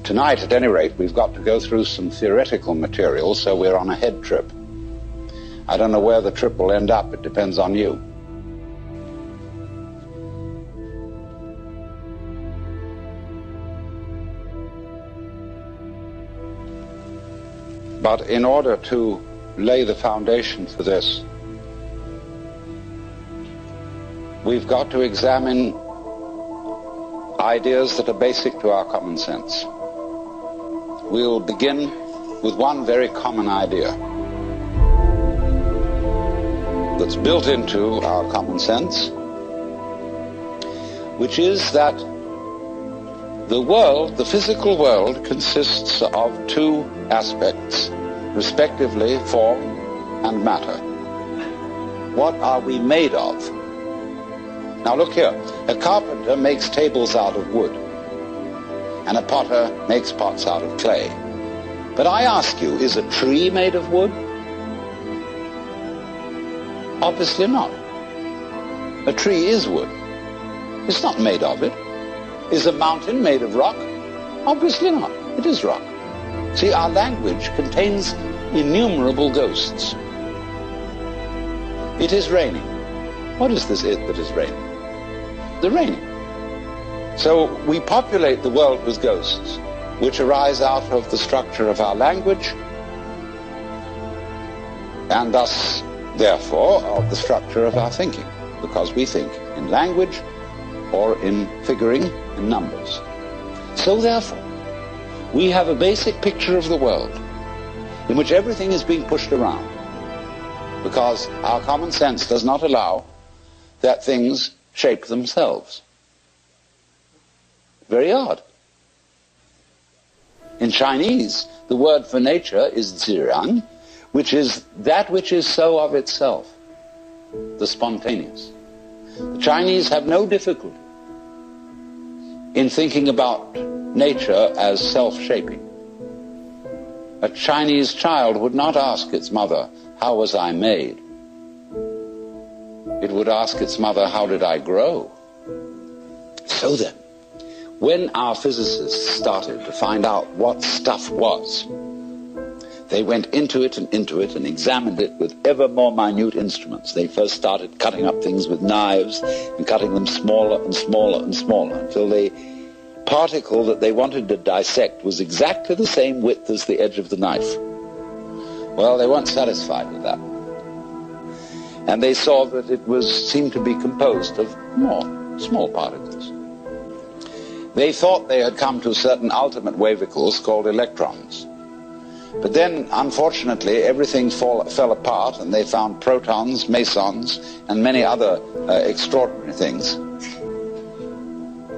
Tonight, at any rate, we've got to go through some theoretical material, so we're on a head trip. I don't know where the trip will end up. It depends on you. But in order to lay the foundation for this, we've got to examine ideas that are basic to our common sense. We'll begin with one very common idea that's built into our common sense, which is that the world, the physical world, consists of two aspects, respectively form and matter. What are we made of? Now look here, a carpenter makes tables out of wood, and a potter makes pots out of clay. But I ask you, is a tree made of wood? Obviously not. A tree is wood. It's not made of it. Is a mountain made of rock? Obviously not. It is rock. See, our language contains innumerable ghosts. It is raining. What is this it that is raining? The raining. So we populate the world with ghosts, which arise out of the structure of our language, and thus, therefore, of the structure of our thinking, because we think in language or in figuring in numbers. So therefore, we have a basic picture of the world in which everything is being pushed around, because our common sense does not allow that things shape themselves. Very odd. In Chinese, the word for nature is ziran, which is that which is so of itself, the spontaneous. The Chinese have no difficulty in thinking about nature as self-shaping. A Chinese child would not ask its mother, "How was I made?" It would ask its mother, "How did I grow?" So then, when our physicists started to find out what stuff was, they went into it and examined it with ever more minute instruments. They first started cutting up things with knives and cutting them smaller and smaller and smaller until the particle that they wanted to dissect was exactly the same width as the edge of the knife. Well, they weren't satisfied with that. And they saw that it seemed to be composed of more small particles. They thought they had come to certain ultimate wavicles called electrons. But then, unfortunately, everything fell apart, and they found protons, mesons, and many other extraordinary things.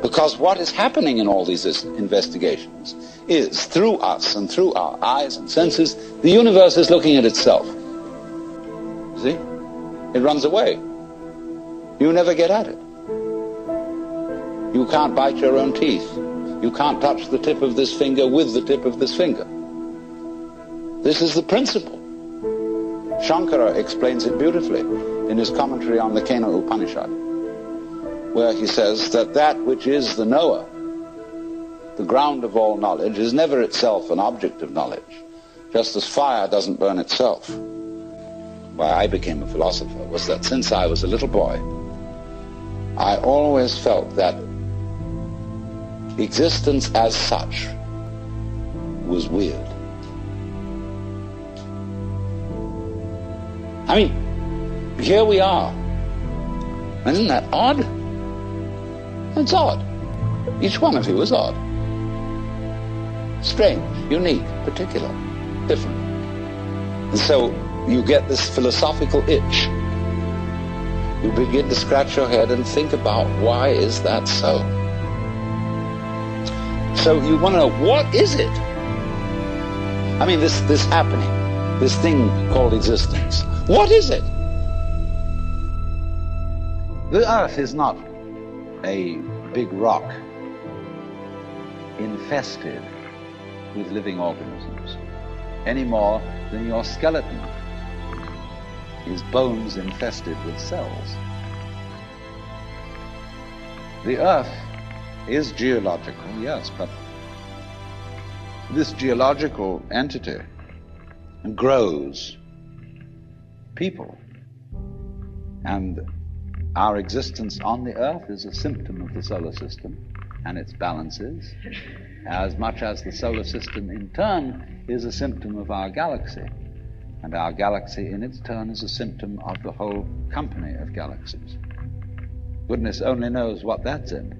Because what is happening in all these investigations is, through us and through our eyes and senses, the universe is looking at itself. See? It runs away. You never get at it. You can't bite your own teeth. You can't touch the tip of this finger with the tip of this finger. This is the principle. Shankara explains it beautifully in his commentary on the Kena Upanishad, where he says that that which is the knower, the ground of all knowledge, is never itself an object of knowledge, just as fire doesn't burn itself. Why I became a philosopher was that since I was a little boy, I always felt that existence as such was weird. I mean, here we are. Isn't that odd? It's odd. Each one of you is odd. Strange, unique, particular, different. And so you get this philosophical itch. You begin to scratch your head and think about, why is that so? So you want to know, what is it? I mean, this happening, this thing called existence. What is it? The earth is not a big rock infested with living organisms, any more than your skeleton is bones infested with cells. The earth is geological, yes, but this geological entity grows people. And our existence on the earth is a symptom of the solar system and its balances, as much as the solar system in turn is a symptom of our galaxy. And our galaxy in its turn is a symptom of the whole company of galaxies. Goodness only knows what that's in.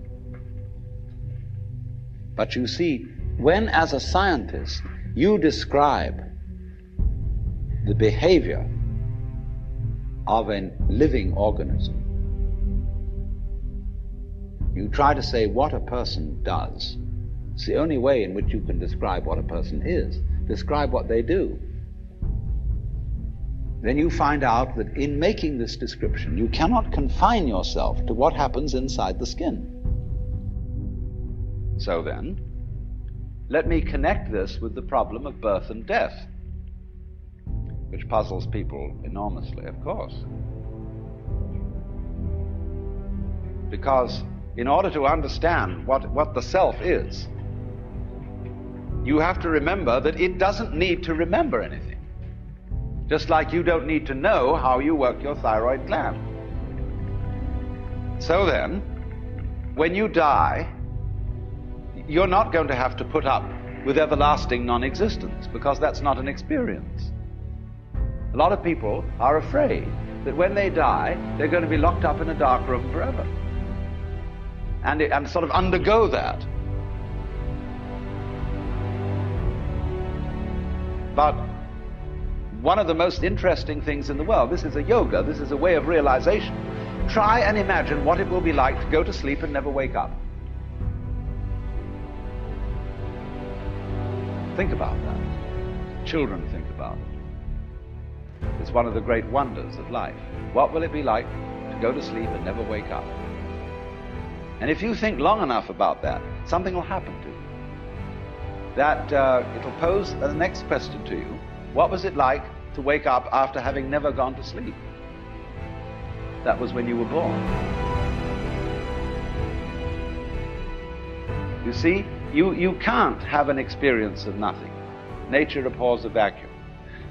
But you see, when as a scientist you describe the behavior of a living organism, you try to say what a person does. It's the only way in which you can describe what a person is. Describe what they do. Then you find out that in making this description, you cannot confine yourself to what happens inside the skin. So then, let me connect this with the problem of birth and death, which puzzles people enormously, of course. Because in order to understand what the self is, you have to remember that it doesn't need to remember anything. Just like you don't need to know how you work your thyroid gland. So then, when you die, you're not going to have to put up with everlasting non-existence, because that's not an experience. A lot of people are afraid that when they die, they're going to be locked up in a dark room forever. And sort of undergo that. But one of the most interesting things in the world, this is a yoga, this is a way of realization. Try and imagine what it will be like to go to sleep and never wake up. Think about that. Children think about it. It's one of the great wonders of life. What will it be like to go to sleep and never wake up? And if you think long enough about that, something will happen to you. That it'll pose the next question to you. What was it like to wake up after having never gone to sleep? That was when you were born. You see, you can't have an experience of nothing. Nature abhors a vacuum.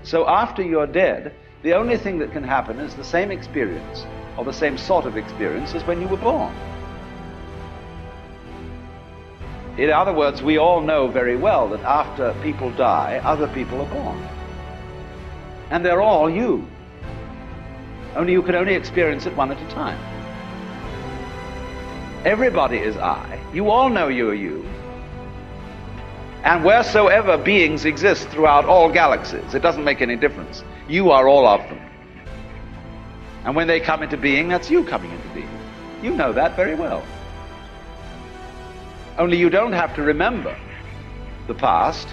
So after you're dead, the only thing that can happen is the same experience, or the same sort of experience as when you were born. In other words, we all know very well that after people die, other people are born. And they're all you. Only you can only experience it one at a time. Everybody is I. You all know you are you. And wheresoever beings exist throughout all galaxies, it doesn't make any difference. You are all of them. And when they come into being, that's you coming into being. You know that very well. Only you don't have to remember the past.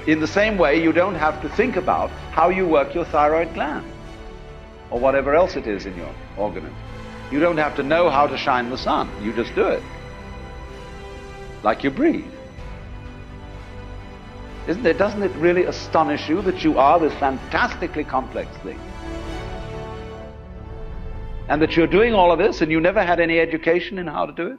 In the same way, you don't have to think about how you work your thyroid gland or whatever else it is in your organism. You don't have to know how to shine the sun. You just do it. Like you breathe. Doesn't it really astonish you that you are this fantastically complex thing? And that you're doing all of this and you never had any education in how to do it?